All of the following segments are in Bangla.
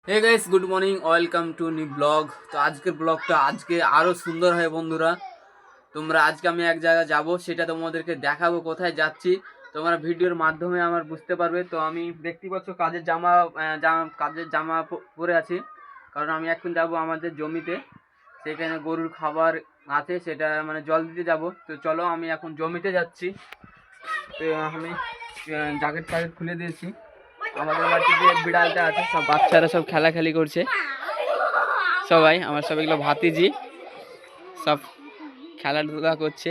Hey guys, good morning, welcome to new blog. তো আজকের ব্লগটা আজকে আরও সুন্দর হয় বন্ধুরা। তোমরা আজকে আমি এক জায়গায় যাব, সেটা তোমাদেরকে দেখাবো কোথায় যাচ্ছি। তোমরা ভিডিওর মাধ্যমে আমার বুঝতে পারবে। তো আমি দেখতে পাচ্ছ কাজের জামা পরে আছি, কারণ আমি এখন যাব আমাদের জমিতে। সেখানে গরুর খাবার আছে, সেটা মানে জল দিতে যাব। তো চলো, আমি এখন জমিতে যাচ্ছি। তো আমি জ্যাকেট ট্যাকেট খুলে দিয়েছি। আমাদের বাড়িতে যে বিড়ালটা আছে, সব বাচ্চারা সব খেলাখেলি করছে। সবাই আমার সব এগুলো ভাতিজি, সব খেলাধুলা করছে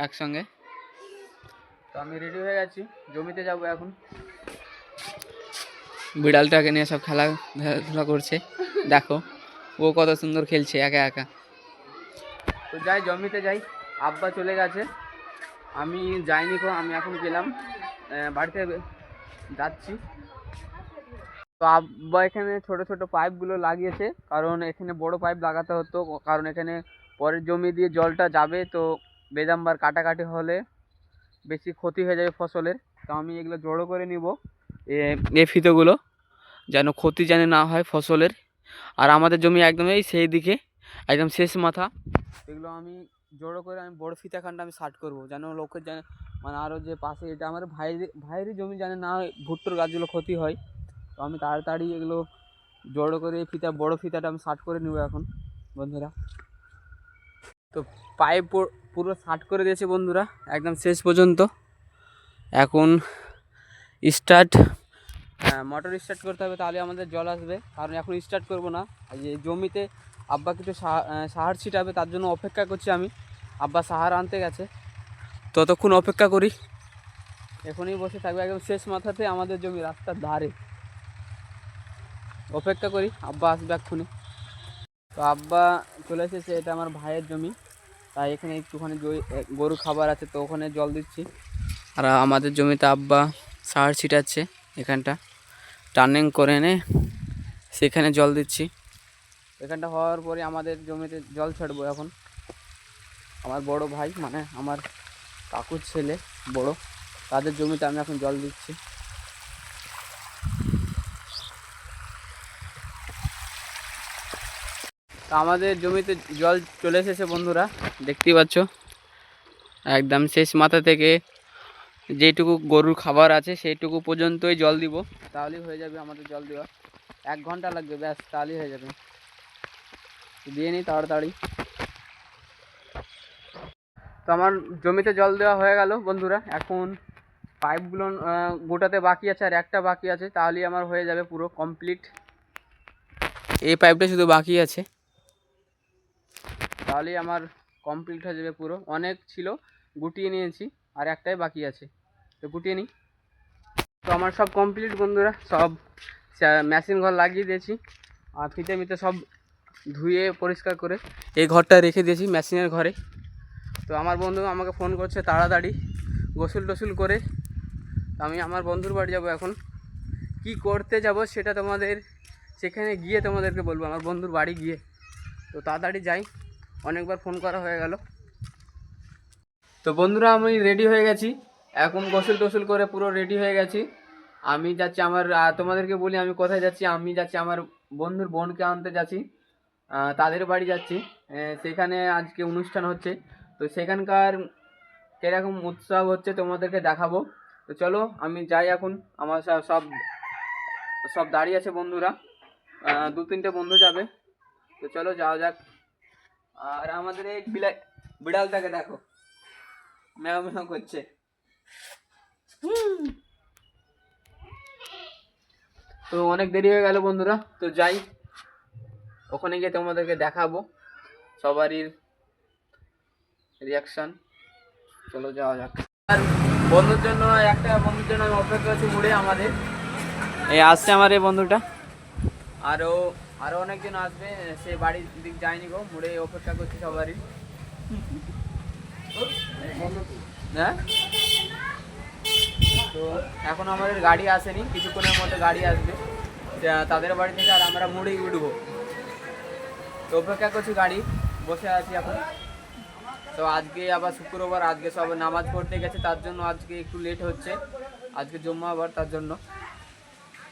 একসঙ্গে। তো আমি রেডি হয়ে গেছি, জমিতে যাব এখন। বিড়ালটাকে নিয়ে সব খেলাধুলা করছে, দেখো ও কত সুন্দর খেলছে একা একা। তো যাই, জমিতে যাই। আব্বা চলে গেছে, আমি যাইনি। আমি এখন গেলাম, বাড়িতে যাচ্ছি। তো আব্বা এখানে ছোট ছোট পাইপগুলো লাগিয়েছে, কারণ এখানে বড় পাইপ লাগাতে হতো, কারণ এখানে পরের জমি দিয়ে জলটা যাবে। তো বেদাম্বার কাটাকাটি হলে বেশি ক্ষতি হয়ে যাবে ফসলের। তো আমি এগুলো জড়ো করে নিব, এ ফিতোগুলো, যেন ক্ষতি যেন না হয় ফসলের। আর আমাদের জমি একদম এই সেই দিকে, একদম শেষ মাথা। এগুলো আমি জড়ো করে আমি বড় ফিতাখানটা আমি শার্ট করবো, যেন লোকের যেন মানে আরও যে পাশে, এটা আমার ভাইয়েরই জমি, যেন না ভুট্টোর গাছগুলো ক্ষতি হয়। তো আমি তাড়াতাড়ি এগুলো জড়ো করে বড় ফিতাটা আমি শার্ট করে নেবো এখন বন্ধুরা। তো পাইপ পুরো শার্ট করে দিয়েছে বন্ধুরা, একদম শেষ পর্যন্ত। এখন স্টার্ট, মোটর স্টার্ট করতে হবে, তাহলে আমাদের জল আসবে। কারণ এখন স্টার্ট করব না, এই জমিতে আব্বা কিছু সাহার ছিটাবে, তার জন্য অপেক্ষা করছি আমি। আব্বা সাহার আনতে গেছে, ততক্ষণ অপেক্ষা করি। এখনই বসে থাকবে, একদম শেষ মাথাতে আমাদের জমি, রাস্তার ধারে। অপেক্ষা করি, আব্বা আসবে এক্ষুনি। তো আব্বা চলে এসেছে, এটা আমার ভাইয়ের জমি। তাই এখানে একটুখানি গরু খাবার আছে, তো ওখানে জল দিচ্ছি। আর আমাদের জমিতে আব্বা সার ছিটাচ্ছে, এখানটা টার্নিং করে এনে সেখানে জল দিচ্ছি। এখানটা হওয়ার পরে আমাদের জমিতে জল ছাড়বো এখন। আমার বড় ভাই, মানে আমার কাকুর ছেলে বড়, তাদের জমিতে আমি এখন জল দিচ্ছি। তো আমাদের জমিতে জল চলে এসেছে বন্ধুরা, দেখতেই পাচ্ছ। একদম শেষ মাথা থেকে যেটুকু গরুর খাবার আছে সেইটুকু পর্যন্তই জল দিব, তাহলেই হয়ে যাবে আমাদের জল দেওয়া। 1 ঘন্টা লাগবে, ব্যাস, তাহলেই হয়ে যাবে। দিয়ে নিই তাড়াতাড়ি। তো আমার জমিতে জল দেওয়া হয়ে গেল বন্ধুরা। এখন পাইপগুলো গোটাতে বাকি আছে, আর একটা বাকি আছে, তাহলেই আমার হয়ে যাবে পুরো কমপ্লিট। এই পাইপটা শুধু বাকি আছে, তাহলেই আমার কমপ্লিট হয়ে যাবে পুরো। অনেক ছিল, গুটিয়ে নিয়েছি, আর একটাই বাকি আছে, তো গুটিয়ে নিই। তো আমার সব কমপ্লিট বন্ধুরা, সব মেশিন ঘর লাগিয়ে দিয়েছি, আর ফিতে মিতে সব ধুয়ে পরিষ্কার করে এই ঘরটা রেখে দিয়েছি মেশিনের ঘরে। তো আমার বন্ধু আমাকে ফোন করছে তাড়াতাড়ি গোসল টোসল করে। আমি আমার বন্ধুর বাড়ি যাব এখন। কি করতে যাব সেটা তোমাদের সেখানে গিয়ে তোমাদেরকে বলবো, আমার বন্ধুর বাড়ি গিয়ে। তো তাড়াতাড়ি যাই, অনেকবার ফোন করা হয়ে গেল। তো বন্ধুরা, আমি রেডি হয়ে গেছি এখন, গোসল টোসল করে পুরো রেডি হয়ে গেছি। আমি যাচ্ছি আমার, তোমাদেরকে বলি আমি কোথায় যাচ্ছি। আমি যাচ্ছি আমার বন্ধুর বোনকে আনতে যাচ্ছি, তাদের বাড়ি যাচ্ছি। সেখানে আজকে অনুষ্ঠান হচ্ছে, তো সেখানকার কিরকম উৎসব হচ্ছে তোমাদেরকে দেখাবো। তো চলো আমি যাই এখন। আমার সব সব দাঁড়িয়ে আছে বন্ধুরা, 2-3টে বন্ধু যাবে। তো চলো যাওয়া যাক। আর আমাদের এই বিড়ালটাকে দেখো, ম্যাও ম্যাও করছে। তো অনেক দেরি হয়ে গেল বন্ধুরা, তো যাই, ওখানে গিয়ে তোমাদেরকে দেখাবো সবারই রিয়াকশন। চলো যাওয়া যাক। আর একটা বন্ধুর জন্য আমি অপেক্ষা করছি মুড়ে আমাদের। এই আসছে আমার এই বন্ধুটা, আরও আরও অনেকজন আসবে, সে বাড়ির দিক যায়নি গো, মুড়ে অপেক্ষা করছি সবারই। হ্যাঁ, তো এখন আমাদের গাড়ি আসেনি, কিছুক্ষণের মধ্যে গাড়ি আসবে তাদের বাড়ি থেকে, আর আমরা মুড়েই উঠবো। তো অপেক্ষা করছি গাড়ি, বসে আছি এখন। তো আজকে আবার শুক্রবার, আজকে সব নামাজ পড়তে গেছে, তার জন্য আজকে একটু লেট হচ্ছে। আজকে জুম্মা আবার, তার জন্য।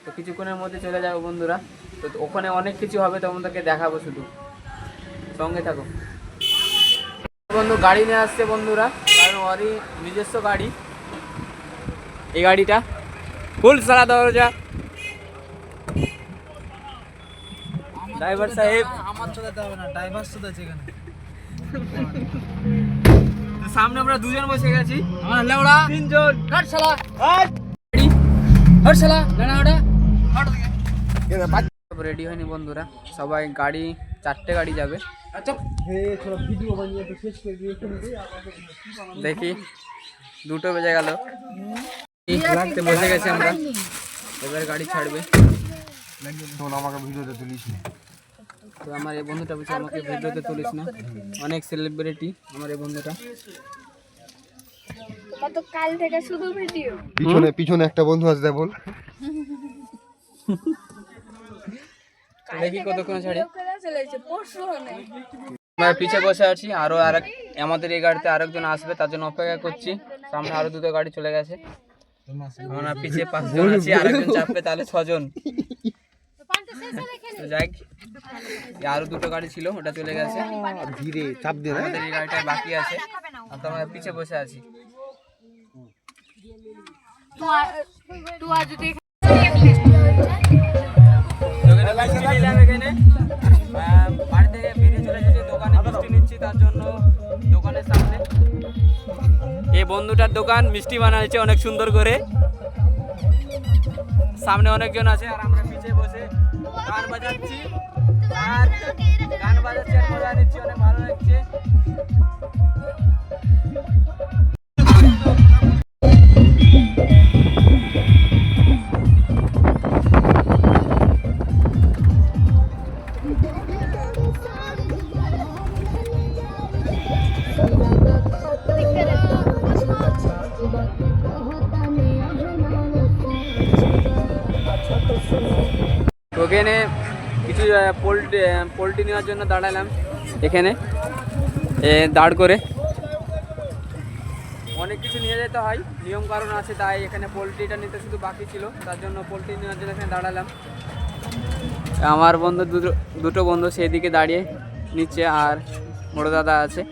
তো কিছুক্ষণের মধ্যে চলে যাবো বন্ধুরা। তো ওখানে অনেক কিছু হবে, তোমাদেরকে দেখাবো, শুধু সঙ্গে থাকো। বন্ধু গাড়ি নিয়ে আসছে বন্ধুরা, কারণ ওরই নিজস্ব গাড়ি। এই গাড়িটা ফুল সারা দরজা, ড্রাইভার সাহেব আমার তো যেতে হবে না, ড্রাইভার শুধু আছে এখানে। সামনে আমরা দুজন বসে গেছি, আমার লেওড়া তিনজন। হাট শালা, হট শালা না ওটা রেডি হয়নি বন্ধুরা, সবাই গাড়ি 4টে গাড়ি যাবে। আচ্ছা হে থোড়া ভিডিও বানিয়ে তো শেষ করে দিয়ে দেখি 2টো বেজে গেল, লাগতে বসে গেছি আমরা, এবার গাড়ি ছাড়বে। আমাকে ভিডিওতে তুলিস। তো আমার এই বন্ধুটা বলছে আমাকে ভিডিওতে তুলিস না, অনেক সেলিব্রিটি আমার এই বন্ধুটা। কত কাল থেকে শুধু ভিডিও। পিছনে পিছনে একটা বন্ধু আছে দেখ, বল। দেখি কতক্ষণ ছাড়ে। চলেছে পরশু হনে। আমরা পিছে বসে আছি, আরো আমাদের এই গাড়িতে আরেকজন আসবে, তার জন্য অপেক্ষা করছি। সামনে আরো 2টো গাড়ি চলে গেছে, আমরা পিছে 5 জন আছি, আরেকজন চাপবে, তাহলে 6 জন। তো যাই, আরো 2টো গাড়ি ছিল, ওটা চলে গেছে। ধীরে চাপ দে না, আমাদের এই গাড়িটা বাকি আছে, আর তো আমরা পিছে বসে আছি। তুই আজ দেখ মিষ্টি নিলাম এখানে, বাড়ি থেকে বেরিয়ে চলে এসেছি, দোকানে মিষ্টি নিচ্ছি, তার জন্য দোকানের সামনে এই বন্ধুটার দোকান, মিষ্টি বানাচ্ছে অনেক সুন্দর করে। সামনে অনেকজন আছে, আর আমরা পিছে বসে গান বাজাচ্ছি আর মজা নিচ্ছি, অনেক ভালো লাগছে। ওখানে কিছু পোল্ট্রি নেওয়ার জন্য দাঁড়ালাম এখানে, দাঁড় করে। অনেক কিছু নিয়ে যেতে হয়, নিয়ম কারণ আছে, তাই এখানে পোল্ট্রিটা নিতে শুধু বাকি ছিল, তার জন্য পোল্ট্রি নেওয়ার জন্য এখানে দাঁড়ালাম। আমার বন্ধু দুটো বন্ধু সেই দিকে দাঁড়িয়ে নিচ্ছে, আর বড় দাদা আছে,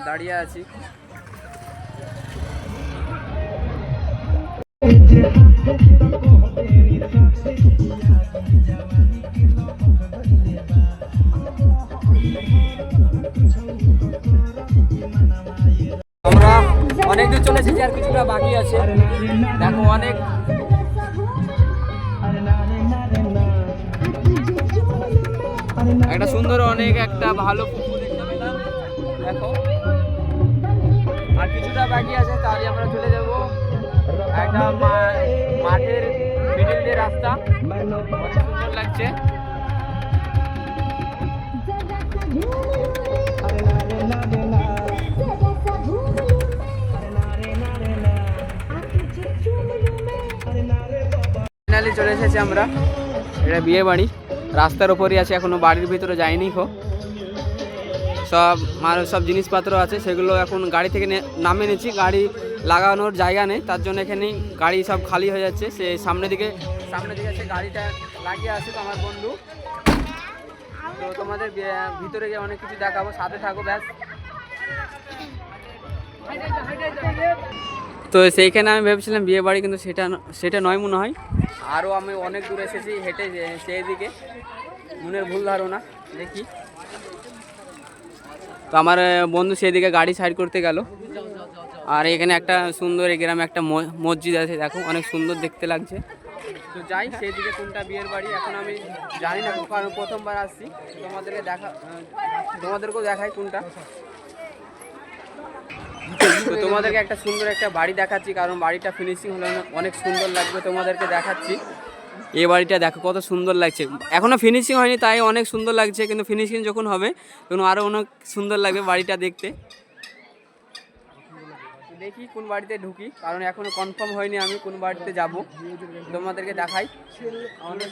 দাঁড়িয়ে আছি। আমরা অনেক দূর চলে এসেছি, আর কিছুটা বাকি আছে। দেখো অনেক একটা সুন্দর, অনেক একটা ভালো পুকুর দেখতে পেলাম, দেখো। আর কিছুটা বাকি আছে, তাহলে আমরা চলে যাব একটা মাঠের মিডিল দিয়ে রাস্তা, অনেক সুন্দর লাগছে। ফাইনালি চলে এসেছি আমরা, এটা বিয়ে বাড়ি, রাস্তার ওপরই আছে, এখনো বাড়ির ভিতরে যায়নি। সব জিনিসপত্র আছে, সেগুলো এখন গাড়ি থেকে নামিয়ে নিচ্ছি। গাড়ি লাগানোর জায়গা নেই, তার জন্য এখানেই গাড়ি সব খালি হয়ে যাচ্ছে। সে সামনে দিকে সে গাড়িটা লাগিয়ে আসে তো আমার বন্ধু। তো তোমাদের ভিতরে গিয়ে অনেক কিছু দেখাবো, সাথে থাকো ব্যাস। তো সেইখানে আমি ভেবেছিলাম বিয়ে বাড়ি, কিন্তু সেটা নয় মনে হয়। আরও আমি অনেক দূর এসেছি হেঁটে, সেই দিকে মনের ভুল ধারণা, দেখি। তো আমার বন্ধু সেদিকে গাড়ি সাইড করতে গেল। আর এখানে একটা সুন্দর, এই গ্রামে একটা মসজিদ আছে, দেখো অনেক সুন্দর দেখতে লাগছে। তো যাই সেদিকে কোনটা বিয়ের বাড়ি এখন আমি জানি না, কারণ প্রথমবার আসছি। তোমাদেরকেও দেখাই কোনটা। তো তোমাদেরকে একটা সুন্দর একটা বাড়ি দেখাচ্ছি, কারণ বাড়িটা ফিনিশিং হলে অনেক সুন্দর লাগবে, তোমাদেরকে দেখাচ্ছি। এই বাড়িটা দেখো কত সুন্দর লাগছে, এখনও ফিনিশিং হয়নি তাই অনেক সুন্দর লাগছে, কিন্তু ফিনিশিং যখন হবে তখন আরও অনেক সুন্দর লাগবে বাড়িটা দেখতে। দেখি কোন বাড়িতে ঢুকি, কারণ এখনও কনফার্ম হয়নি আমি কোন বাড়িতে যাব, তোমাদেরকে দেখাই। অনেক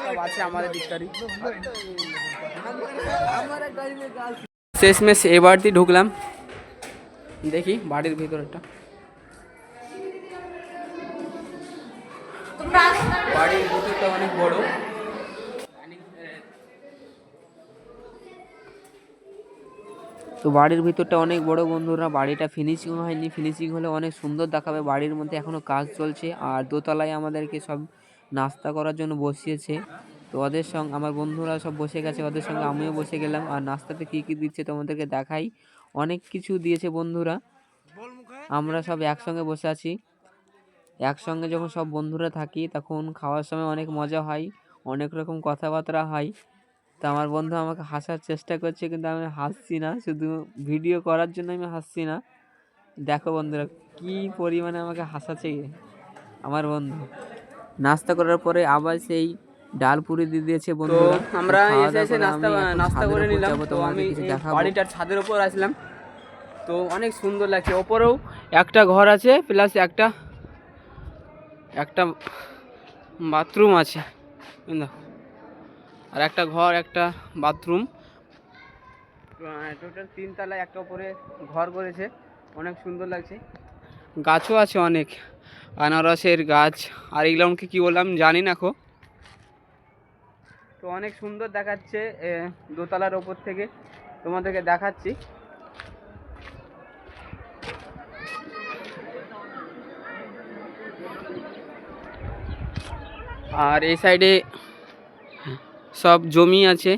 সব আছে আমাদের দিকটারই। শেষমেশ এই বাড়িতেই ঢুকলাম, দেখি বাড়ির ভিতরটা। বাড়ির ভিতরটা অনেক বড়, তো বাড়ির ভিতরটা অনেক বড় বন্ধুরা, বাড়িটা ফিনিশিং হয়নি, ফিনিশিং হলে অনেক সুন্দর দেখাবে। বাড়ির মধ্যে এখনও কাজ চলছে। আর দোতলায় আমাদেরকে সব নাস্তা করার জন্য বসিয়েছে। তো ওদের সঙ্গে আমার বন্ধুরা সব বসে গেছে, ওদের সঙ্গে আমিও বসে গেলাম। আর নাস্তাতে কী কী দিচ্ছে তোমাদেরকে দেখাই। অনেক কিছু দিয়েছে বন্ধুরা। আমরা সব একসঙ্গে বসে আছি। একসঙ্গে যখন সব বন্ধুরা থাকি তখন খাওয়ার সময় অনেক মজা হয়, অনেক রকম কথাবার্তা হয়। তো আমার বন্ধু আমাকে হাসার চেষ্টা করছে, কিন্তু আমি হাসছি না, শুধু ভিডিও করার জন্য আমি হাসছি না। দেখো বন্ধুরা কি পরিমাণে আমাকে হাসাচ্ছে আমার বন্ধু। নাস্তা করার পরে আবার সেই ডাল পুরি দিয়ে দিয়েছে বন্ধুরা। আমরা এসে নাস্তা করে নিলাম। তো আমি বাড়িটার ছাদের উপর আসলাম। তো অনেক সুন্দর লাগছে। ওপরেও একটা ঘর আছে, প্লাস একটা বাথরুম আছে, আর একটা ঘর, একটা বাথরুম, টোটাল 3 তলায় একটা উপরে ঘর করেছে। অনেক সুন্দর লাগছে। গাছও আছে অনেক, আনারসের গাছ। আর এগুলোকে কী বললাম জানি না খো। তো অনেক সুন্দর দেখাচ্ছে দোতলার ওপর থেকে, তোমাদেরকে দেখাচ্ছি। আর এই সাইডে সব জমি আছে,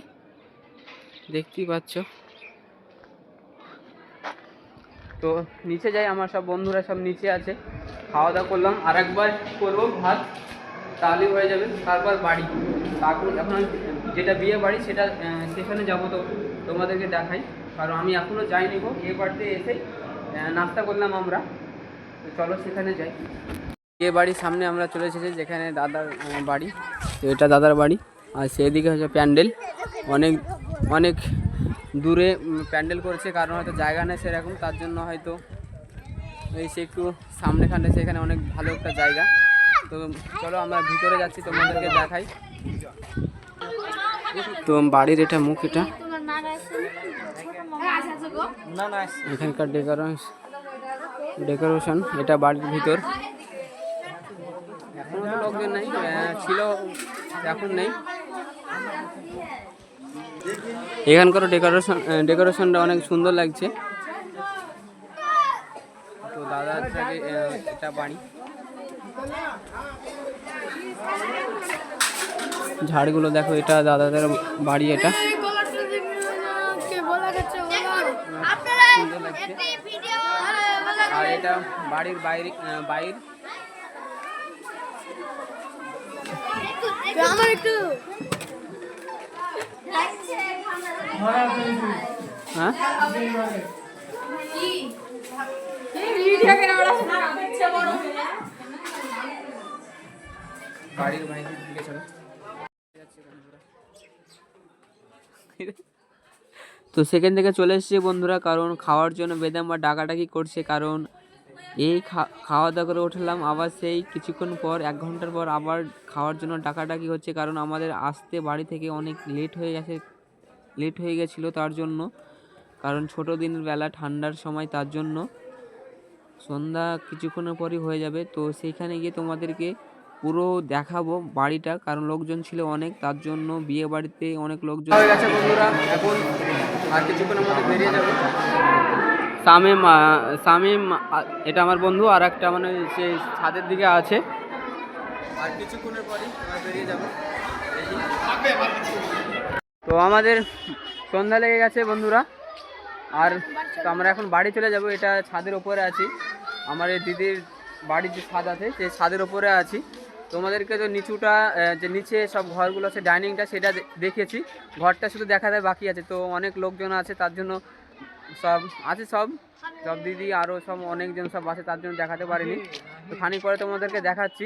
দেখতেই পাচ্ছ। তো নিচে যাই, আমার সব বন্ধুরা সব নিচে আছে। খাওয়া দাওয়া করলাম, আর একবার করবো ভাত, তাহলেই হয়ে যাবে। তারপর বাড়ি, তারপর এখন যেটা বিয়ে বাড়ি সেখানে যাবো। তো তোমাদেরকে দেখাই, কারণ আমি এখনও যাইনি গো। এ বাড়িতে এসেই নাস্তা করলাম আমরা। তো চলো সেখানে যাই। বিয়ে বাড়ির সামনে আমরা চলে এসেছি, যেখানে দাদার বাড়ি। তো এটা দাদার বাড়ি, আর সেদিকে হচ্ছে প্যান্ডেল। অনেক অনেক দূরে প্যান্ডেল করেছে, কারণ হয়তো জায়গা নেই সেরকম, তার জন্য হয়তো এই সে একটু সামনেখানে, সেখানে অনেক ভালো একটা জায়গা। তো চলো আমরা ভিতরে যাচ্ছি, তোমাদেরকে দেখাই। তো বাড়ির এটা মুখ, এটা এখানকার ডেকোরেশন, এটা বাড়ির ভিতর। এখনো তো লোকজন নেই, ছিল এখন নেই। এখানকার ডেকোরেশনটা অনেক সুন্দর লাগছে। তো দাদার থেকে এটা বাড়ি, ঝাড়গুলো দেখো, এটা দাদাদের বাড়ি। এটা সুন্দর লাগছে। আর এটা বাড়ির বাইরে হ্যাঁ, বাড়ির বাইরের দিকে চলো। তো সেখান থেকে চলে এসেছি বন্ধুরা, কারণ খাওয়ার জন্য বেদাম বা ডাকাডাকি করছে। কারণ এই খাওয়া দাওয়া করে উঠলাম, আবার সেই কিছুক্ষণ পর 1 ঘন্টার পর আবার খাওয়ার জন্য ডাকাডাকি হচ্ছে। কারণ আমাদের আসতে বাড়ি থেকে অনেক লেট হয়ে গেছিলো, তার জন্য। কারণ ছোটো দিনের বেলা, ঠান্ডার সময়, তার জন্য সন্ধ্যা কিছুক্ষণের পরই হয়ে যাবে। তো সেইখানে গিয়ে তোমাদেরকে পুরো দেখাবো বাড়িটা, কারণ লোকজন ছিল অনেক, তার জন্য বিয়ে বাড়িতে অনেক লোকজন হয়ে গেছে বন্ধুরা। এখন আর কিছুক্ষণ আমাদের বেরিয়ে যাবে। শামিম এটা আমার বন্ধু, আর একটা মানে সে ছাদের দিকে আছে। আর কিছুক্ষণের পরই আমরা বেরিয়ে যাব। তো আমাদের সন্ধ্যা লেগে গেছে বন্ধুরা, আর তো আমরা এখন বাড়ি চলে যাব। এটা ছাদের ওপরে আছি, আমার এই দিদির বাড়ির যে ছাদ আছে সেই ছাদের ওপরে আছি। তোমাদেরকে তো যে নিচে সব ঘরগুলো আছে, ডাইনিংটা, সেটা দেখিয়েছি। ঘরটা শুধু দেখাতে বাকি আছে। তো অনেক লোকজন আছে, তার জন্য সব দিদি আরও সব অনেকজন সব আছে, তার জন্য দেখাতে পারিনি। তো খানিক পরে তোমাদেরকে দেখাচ্ছি।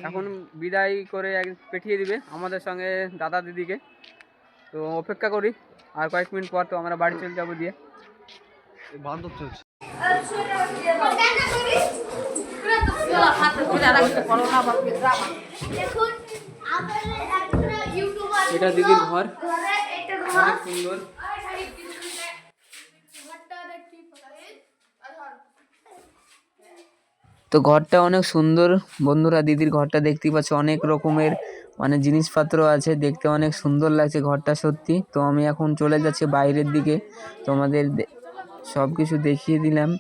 এখন বিদায় করে পাঠিয়ে দিবে আমাদের সঙ্গে দাদা দিদিকে। তো অপেক্ষা করি, আর কয়েক মিনিট পর তো আমরা বাড়ি চলে যাবো। দিয়ে বান্ধব চলছে। এটা দিদির ঘর, অনেক সুন্দর। তো ঘরটা অনেক সুন্দর বন্ধুরা, দিদির ঘরটা দেখতেই পাচ্ছ, অনেক রকমের মানে জিনিসপত্র আছে, দেখতে অনেক সুন্দর লাগছে ঘরটা সত্যি। তো আমি এখন চলে যাচ্ছি বাইরের দিকে, তোমাদের সব কিছু দেখিয়ে দিলাম।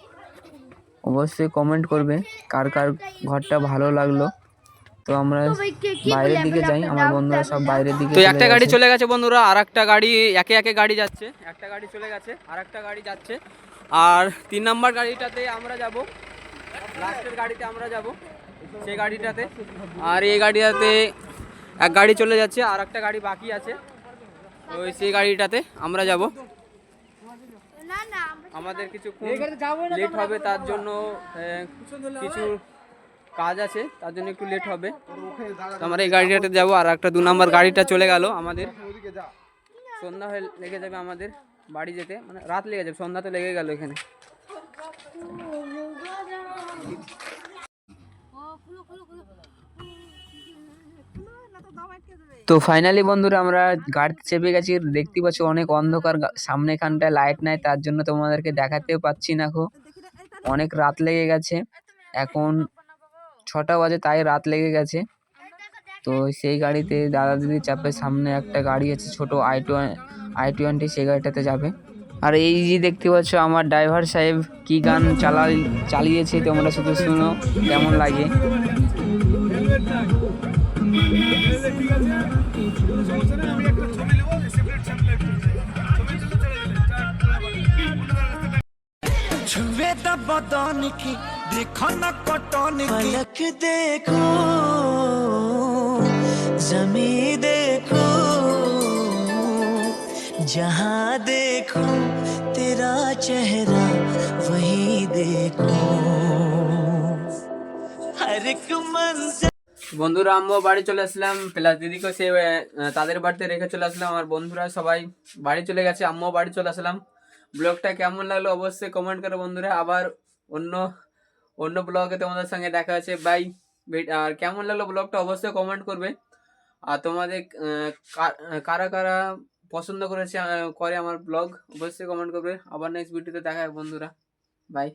অবশ্যই কমেন্ট করবে কার কার ঘরটা ভালো লাগলো। তো আমরা বাইরের দিকে যাই, আমার বন্ধুরা সব বাইরের দিকে তো একটা গাড়ি গেছে। চলে গেছে বন্ধুরা, আর একটা গাড়ি একে একে গাড়ি যাচ্ছে, একটা গাড়ি চলে গেছে আর একটা গাড়ি যাচ্ছে, আর 3 নাম্বার গাড়িটাতে আমরা যাব, লাস্টের গাড়িতে আমরা যাব সেই গাড়িটাতে। আর এই গাড়িটাতে এক গাড়ি চলে যাচ্ছে আর একটা গাড়ি বাকি আছে, ওই সেই গাড়িটাতে আমরা যাব। না না আমাদের কিছু লেট হবে, তার জন্য কিছু কাজ আছে, তার জন্য একটু লেট হবে। তো আমরা এই গাড়িটাতে যাবো, আর একটা 2 নাম্বার গাড়িটা চলে গেল আমাদের। সন্ধ্যা হয়ে লেগে যাবে আমাদের বাড়ি যেতে, মানে রাত লেগে যাবে, সন্ধ্যা তো লেগে গেল এখানে। তো ফাইনালি বন্ধুরা আমরা গাড়িতে চেপে গেছি। দেখতে পাচ্ছি অনেক অন্ধকার, সামনে খানটায় লাইট নাই, তার জন্য তোমাদেরকে দেখাতেও পাচ্ছি না। অনেক রাত লেগে গেছে, এখন 6টা বাজে, তাই রাত লেগে গেছে। তো সেই গাড়িতে দাদা দিদি চাপে, সামনে একটা গাড়ি আছে ছোট i20, সেই গাড়িটাতে যাবে। আর এই যে দেখতে পাচ্ছ আমার ড্রাইভার সাহেব কি গান চালিয়েছে, তোমরা শুধু শুনো কেমন লাগে। छुए द बदन की देखो न कटन की पलक देखो जमी देखो जहाँ देखो तेरा चेहरा वही देखो हर एक मंजिल। বন্ধুরা আমিও বাড়ি চলে আসলাম, প্লাস দিদিকে সে তাদের বাড়িতে রেখে চলে আসলাম। আমার বন্ধুরা সবাই বাড়ি চলে গেছে, আমিও বাড়ি চলে আসলাম। ব্লগটা কেমন লাগলো অবশ্যই কমেন্ট করো বন্ধুরা। আবার অন্য অন্য ব্লগে তোমাদের সঙ্গে দেখা আছে, বাই। আর কেমন লাগলো ব্লগটা অবশ্যই কমেন্ট করবে। আর তোমাদের কারা কারা পছন্দ করে আমার ব্লগ অবশ্যই কমেন্ট করবে। আবার নেক্সট ভিডিওতে দেখা হবে বন্ধুরা, বাই।